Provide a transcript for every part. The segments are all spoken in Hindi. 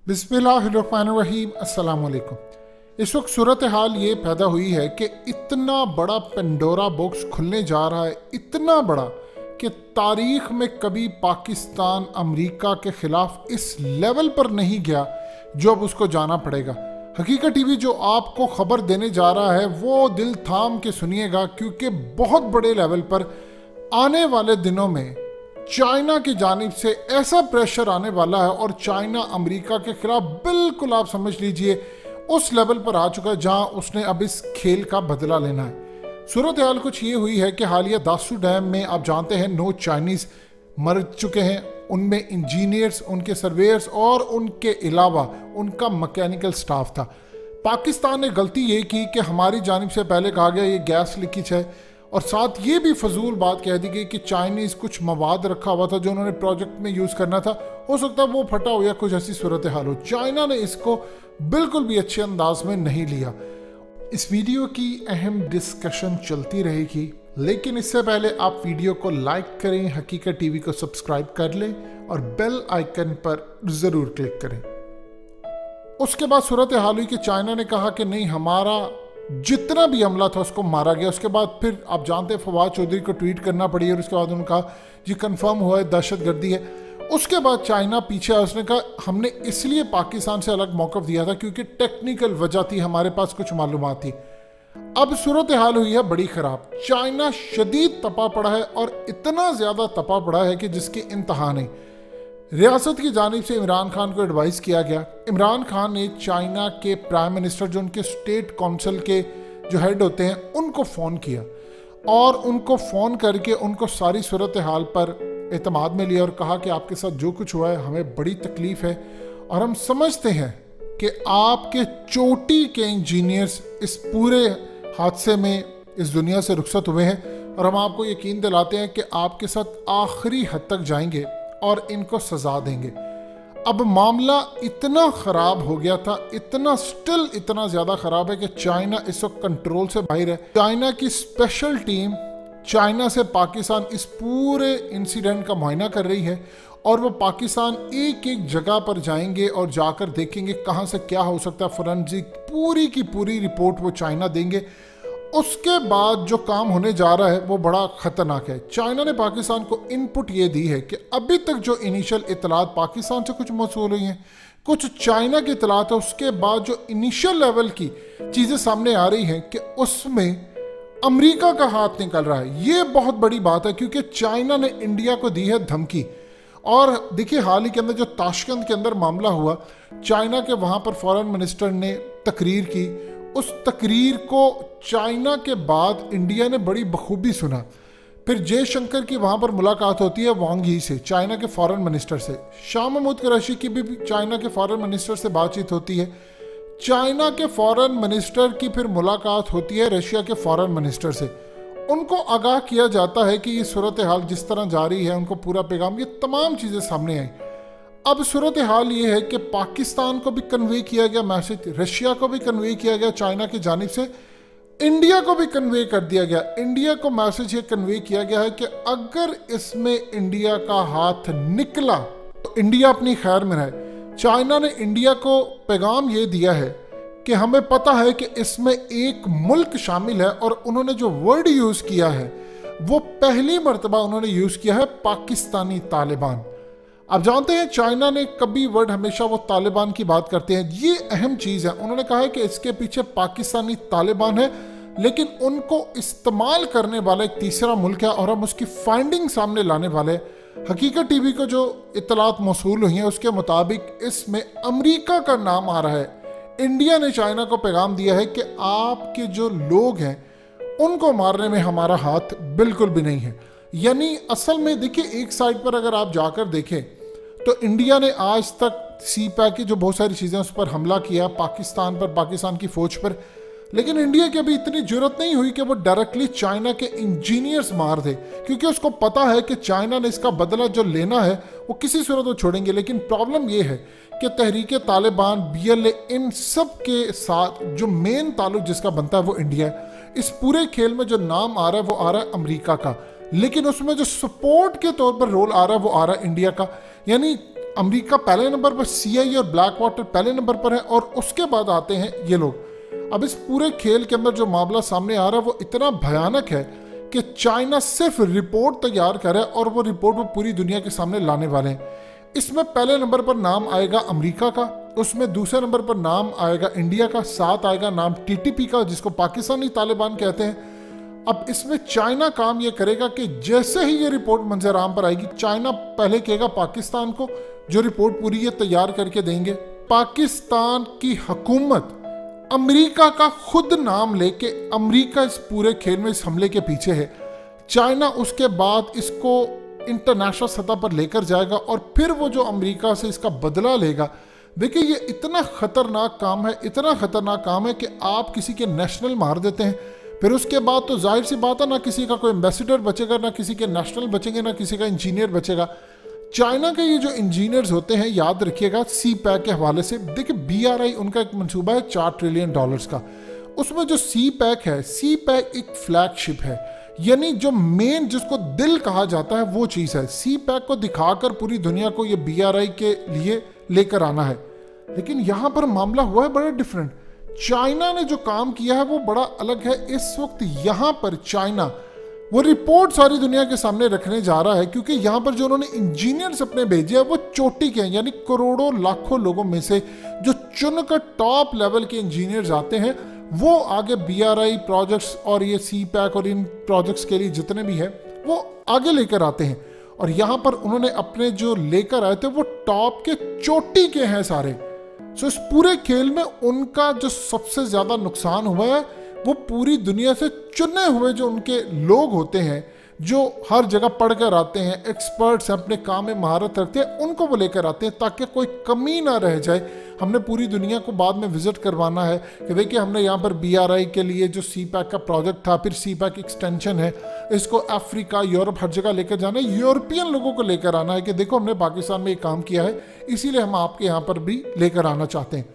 बिस्मिल्लाहिर्रहमानिर्रहीम अस्सलाम वालेकुम। इस वक्त सूरत हाल ये पैदा हुई है कि इतना बड़ा पेंडोरा बॉक्स खुलने जा रहा है, इतना बड़ा कि तारीख में कभी पाकिस्तान अमेरिका के ख़िलाफ़ इस लेवल पर नहीं गया जो अब उसको जाना पड़ेगा। हकीकत टीवी जो आपको ख़बर देने जा रहा है वो दिल थाम के सुनिएगा, क्योंकि बहुत बड़े लेवल पर आने वाले दिनों में चाइना की जानिब से ऐसा प्रेशर आने वाला है और चाइना अमेरिका के खिलाफ बिल्कुल आप समझ लीजिए उस लेवल पर आ चुका है जहां उसने अब इस खेल का बदला लेना है। सूरत हाल कुछ ये हुई है कि हालिया दासू डैम में आप जानते हैं 9 चाइनीज़ मर चुके हैं, उनमें इंजीनियर्स, उनके सर्वेयर्स और उनके अलावा उनका मैकेनिकल स्टाफ था। पाकिस्तान ने गलती ये की कि हमारी जानिब से पहले कहा गया ये गैस लीकेज है, और साथ ये भी फजूल बात कह दी गई कि चाइनीज़ कुछ मवाद रखा हुआ था जो उन्होंने प्रोजेक्ट में यूज़ करना था, हो सकता है वो फटा हो या कुछ ऐसी सूरत हाल हो। चाइना ने इसको बिल्कुल भी अच्छे अंदाज में नहीं लिया। इस वीडियो की अहम डिस्कशन चलती रहेगी, लेकिन इससे पहले आप वीडियो को लाइक करें, हकीकत टीवी को सब्सक्राइब कर लें और बेल आइकन पर ज़रूर क्लिक करें। उसके बाद सूरत हाल हुई कि चाइना ने कहा कि नहीं, हमारा जितना भी हमला था उसको मारा गया। उसके बाद फिर आप जानते हैं फवाद चौधरी को ट्वीट करना पड़ी और उसके बाद उन्होंने कहा जी कंफर्म हुआ है, दहशतगर्दी है। उसके बाद चाइना पीछे आया, उसने कहा हमने इसलिए पाकिस्तान से अलग मौक़िफ़ दिया था क्योंकि टेक्निकल वजह थी, हमारे पास कुछ मालूमात थी। अब सूरत हाल हुई है बड़ी ख़राब। चाइना शदीद तपा पड़ा है और इतना ज़्यादा तपा पड़ा है कि जिसकी इंतहा नहीं। रियासत की जानिब से इमरान खान को एडवाइस किया गया। इमरान खान ने चाइना के प्राइम मिनिस्टर, जो उनके स्टेट काउंसिल के जो हेड होते हैं, उनको फ़ोन किया और उनको फ़ोन करके उनको सारी सूरत हाल पर एतमाद में लिया और कहा कि आपके साथ जो कुछ हुआ है हमें बड़ी तकलीफ़ है और हम समझते हैं कि आपके चोटी के इंजीनियर्स इस पूरे हादसे में इस दुनिया से रुखसत हुए हैं और हम आपको यकीन दिलाते हैं कि आपके साथ आखिरी हद तक जाएंगे और इनको सजा देंगे। अब मामला इतना ख़राब हो गया था, इतना ज़्यादा ख़राब है कि चाइना इस वक्त कंट्रोल से बाहर है। चाइना की स्पेशल टीम चाइना से पाकिस्तान इस पूरे इंसिडेंट का मुआयना कर रही है और वो पाकिस्तान एक एक जगह पर जाएंगे और जाकर देखेंगे कहाँ से क्या हो सकता है। फोरेंसिक पूरी की पूरी रिपोर्ट वो चाइना देंगे। उसके बाद जो काम होने जा रहा है वो बड़ा ख़तरनाक है। चाइना ने पाकिस्तान को इनपुट ये दी है कि अभी तक जो इनिशियल इतलात पाकिस्तान से कुछ मौसूल हुई हैं, कुछ चाइना की इतलात है, उसके बाद जो इनिशियल लेवल की चीज़ें सामने आ रही हैं कि उसमें अमेरिका का हाथ निकल रहा है। ये बहुत बड़ी बात है क्योंकि चाइना ने इंडिया को दी है धमकी। और देखिए हाल ही के अंदर जो ताशकंद के अंदर मामला हुआ, चाइना के वहाँ पर फॉरेन मिनिस्टर ने तकरीर की। उस तकरीर को चाइना के बाद इंडिया ने बड़ी बखूबी सुना। फिर जयशंकर की वहाँ पर मुलाकात होती है वांग यी से, चाइना के फॉरेन मिनिस्टर से। शाह महमूद कुरैशी की भी चाइना के फॉरेन मिनिस्टर से बातचीत होती है। चाइना के फॉरेन मिनिस्टर की फिर मुलाकात होती है रशिया के फॉरेन मिनिस्टर से। उनको आगाह किया जाता है कि ये सूरत हाल जिस तरह जारी है, उनको पूरा पैगाम, ये तमाम चीज़ें सामने आई। अब सूरत हाल ये है कि पाकिस्तान को भी कन्वे किया गया मैसेज, रशिया को भी कन्वे किया गया चाइना की जानिब से, इंडिया को भी कन्वे कर दिया गया। इंडिया को मैसेज ये कन्वे किया गया है कि अगर इसमें इंडिया का हाथ निकला तो इंडिया अपनी खैर में रहे। चाइना ने इंडिया को पैगाम ये दिया है कि हमें पता है कि इसमें एक मुल्क शामिल है, और उन्होंने जो वर्ड यूज़ किया है वो पहली मर्तबा उन्होंने यूज़ किया है पाकिस्तानी तालिबान। आप जानते हैं चाइना ने कभी वर्ड हमेशा वो तालिबान की बात करते हैं, ये अहम चीज़ है। उन्होंने कहा है कि इसके पीछे पाकिस्तानी तालिबान है, लेकिन उनको इस्तेमाल करने वाला एक तीसरा मुल्क है और हम उसकी फाइंडिंग सामने लाने वाले। हकीकत टीवी को जो इत्तलात मौसूल हुई हैं उसके मुताबिक इसमें अमेरिका का नाम आ रहा है। इंडिया ने चाइना को पैगाम दिया है कि आपके जो लोग हैं उनको मारने में हमारा हाथ बिल्कुल भी नहीं है। यानी असल में देखिए, एक साइड पर अगर आप जाकर देखें तो इंडिया ने आज तक सी पैक की जो बहुत सारी चीज़ें उस पर हमला किया, पाकिस्तान पर, पाकिस्तान की फ़ौज पर, लेकिन इंडिया की अभी इतनी जरूरत नहीं हुई कि वो डायरेक्टली चाइना के इंजीनियर्स मार दे, क्योंकि उसको पता है कि चाइना ने इसका बदला जो लेना है वो किसी सूरत में छोड़ेंगे। लेकिन प्रॉब्लम ये है कि तहरीक तालिबान, BLA, इन सब के साथ जो मेन ताल्लुक जिसका बनता है वो इंडिया है। इस पूरे खेल में जो नाम आ रहा है वो आ रहा है अमेरिका का, लेकिन उसमें जो सपोर्ट के तौर पर रोल आ रहा है वो आ रहा है इंडिया का। यानी अमेरिका पहले नंबर पर, CIA और ब्लैक वाटर पहले नंबर पर है, और उसके बाद आते हैं ये लोग। अब इस पूरे खेल के अंदर जो मामला सामने आ रहा है वो इतना भयानक है कि चाइना सिर्फ रिपोर्ट तैयार कर रहा है और वो रिपोर्ट वो पूरी दुनिया के सामने लाने वाले हैं। इसमें पहले नंबर पर नाम आएगा अमेरिका का, उसमें दूसरे नंबर पर नाम आएगा इंडिया का, साथ आएगा नाम TTP का जिसको पाकिस्तानी तालिबान कहते हैं। अब इसमें चाइना काम ये करेगा कि जैसे ही ये रिपोर्ट मंजर आम पर आएगी, चाइना पहले कहेगा पाकिस्तान को, जो रिपोर्ट पूरी ये तैयार करके देंगे। पाकिस्तान की हुकूमत अमेरिका का खुद नाम लेके, अमेरिका इस पूरे खेल में इस हमले के पीछे है। चाइना उसके बाद इसको इंटरनेशनल सतह पर लेकर जाएगा और फिर वो जो अमेरिका से इसका बदला लेगा। देखिए ये इतना खतरनाक काम है, इतना खतरनाक काम है कि आप किसी के नेशनल मार देते हैं, फिर उसके बाद तो जाहिर सी बात है ना किसी का कोई एम्बेसडर बचेगा, ना किसी के नेशनल बचेंगे, ना किसी का इंजीनियर बचेगा। चाइना के ये जो इंजीनियर्स होते हैं, याद रखिएगा CPEC के हवाले से, देखिए BRI उनका एक मंसूबा है $4 ट्रिलियन का। उसमें जो CPEC है, CPEC एक फ्लैगशिप है, यानी जो मेन जिसको दिल कहा जाता है वो चीज़ है। CPEC को दिखाकर पूरी दुनिया को ये BRI के लिए लेकर आना है। लेकिन यहाँ पर मामला हुआ है बड़ा डिफरेंट। चाइना ने जो काम किया है वो बड़ा अलग है। इस वक्त यहाँ पर चाइना वो रिपोर्ट सारी दुनिया के सामने रखने जा रहा है, क्योंकि यहाँ पर जो उन्होंने इंजीनियर्स अपने भेजे हैं वो चोटी के हैं, यानी करोड़ों लाखों लोगों में से जो चुनकर टॉप लेवल के इंजीनियर्स आते हैं वो आगे BRI प्रोजेक्ट्स और ये CPEC और इन प्रोजेक्ट्स के लिए जितने भी है वो आगे लेकर आते हैं। और यहाँ पर उन्होंने अपने जो लेकर आए थे वो टॉप के चोटी के हैं सारे। सो इस पूरे खेल में उनका जो सबसे ज़्यादा नुकसान हुआ है वो पूरी दुनिया से चुने हुए जो उनके लोग होते हैं, जो हर जगह पढ़कर आते हैं, एक्सपर्ट्स हैं, अपने काम में महारत रखते हैं, उनको वो लेकर आते हैं ताकि कोई कमी ना रह जाए। हमने पूरी दुनिया को बाद में विजिट करवाना है कि देखिए हमने यहाँ पर BRI के लिए जो CPEC का प्रोजेक्ट था, फिर CPEC एक्सटेंशन है, इसको अफ्रीका, यूरोप हर जगह लेकर जाना है। यूरोपियन लोगों को लेकर आना है कि देखो हमने पाकिस्तान में ये काम किया है, इसीलिए हम आपके यहाँ पर भी लेकर आना चाहते हैं।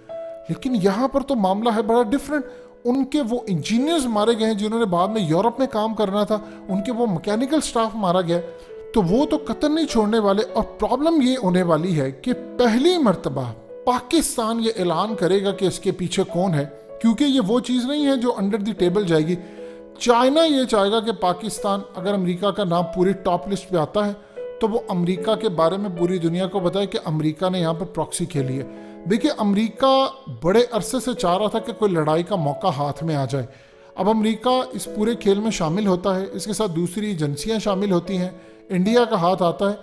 लेकिन यहाँ पर तो मामला है बड़ा डिफरेंट। उनके वो इंजीनियर्स मारे गए हैं जिन्होंने बाद में यूरोप में काम करना था, उनके वो मैकेनिकल स्टाफ मारा गया, तो वो तो कतई नहीं छोड़ने वाले। और प्रॉब्लम ये होने वाली है कि पहली मर्तबा पाकिस्तान ये ऐलान करेगा कि इसके पीछे कौन है, क्योंकि ये वो चीज़ नहीं है जो अंडर द टेबल जाएगी। चाइना ये चाहेगा कि पाकिस्तान अगर अमेरिका का नाम पूरी टॉप लिस्ट पे आता है तो वो अमेरिका के बारे में पूरी दुनिया को बताए कि अमेरिका ने यहाँ पर प्रॉक्सी खेली है। देखिए अमेरिका बड़े अरसे से चाह रहा था कि कोई लड़ाई का मौका हाथ में आ जाए। अब अमेरिका इस पूरे खेल में शामिल होता है, इसके साथ दूसरी एजेंसियां शामिल होती हैं, इंडिया का हाथ आता है,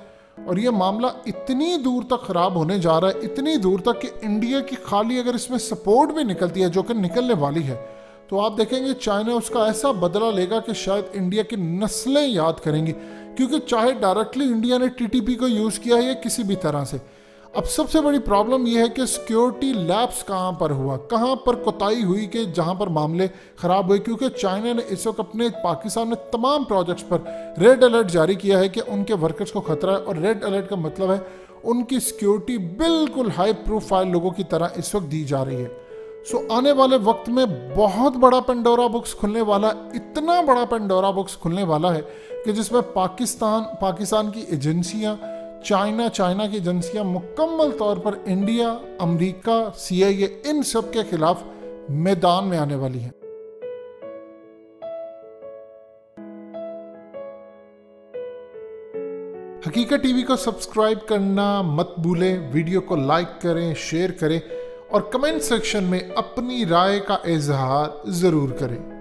और ये मामला इतनी दूर तक ख़राब होने जा रहा है, इतनी दूर तक कि इंडिया की खाली अगर इसमें सपोर्ट भी निकलती है, जो कि निकलने वाली है, तो आप देखेंगे चाइना उसका ऐसा बदला लेगा कि शायद इंडिया की नस्लें याद करेंगी। क्योंकि चाहे डायरेक्टली इंडिया ने TTP को यूज़ किया है या किसी भी तरह से। अब सबसे बड़ी प्रॉब्लम यह है कि सिक्योरिटी लैप्स कहाँ पर हुआ, कहाँ पर कोताही हुई कि जहाँ पर मामले ख़राब हुए, क्योंकि चाइना ने इस वक्त अपने पाकिस्तान में तमाम प्रोजेक्ट्स पर रेड अलर्ट जारी किया है कि उनके वर्कर्स को खतरा है। और रेड अलर्ट का मतलब है उनकी सिक्योरिटी बिल्कुल हाई प्रोफाइल लोगों की तरह इस वक्त दी जा रही है। सो आने वाले वक्त में बहुत बड़ा पेंडोरा बॉक्स खुलने वाला, इतना बड़ा पेंडोरा बॉक्स खुलने वाला है कि जिसमें पाकिस्तान की एजेंसियाँ, चाइना की एजेंसियां मुकम्मल तौर पर इंडिया, अमेरिका, CIA इन सब के खिलाफ मैदान में आने वाली हैं। हकीकत टीवी को सब्सक्राइब करना मत भूलें, वीडियो को लाइक करें, शेयर करें और कमेंट सेक्शन में अपनी राय का इजहार जरूर करें।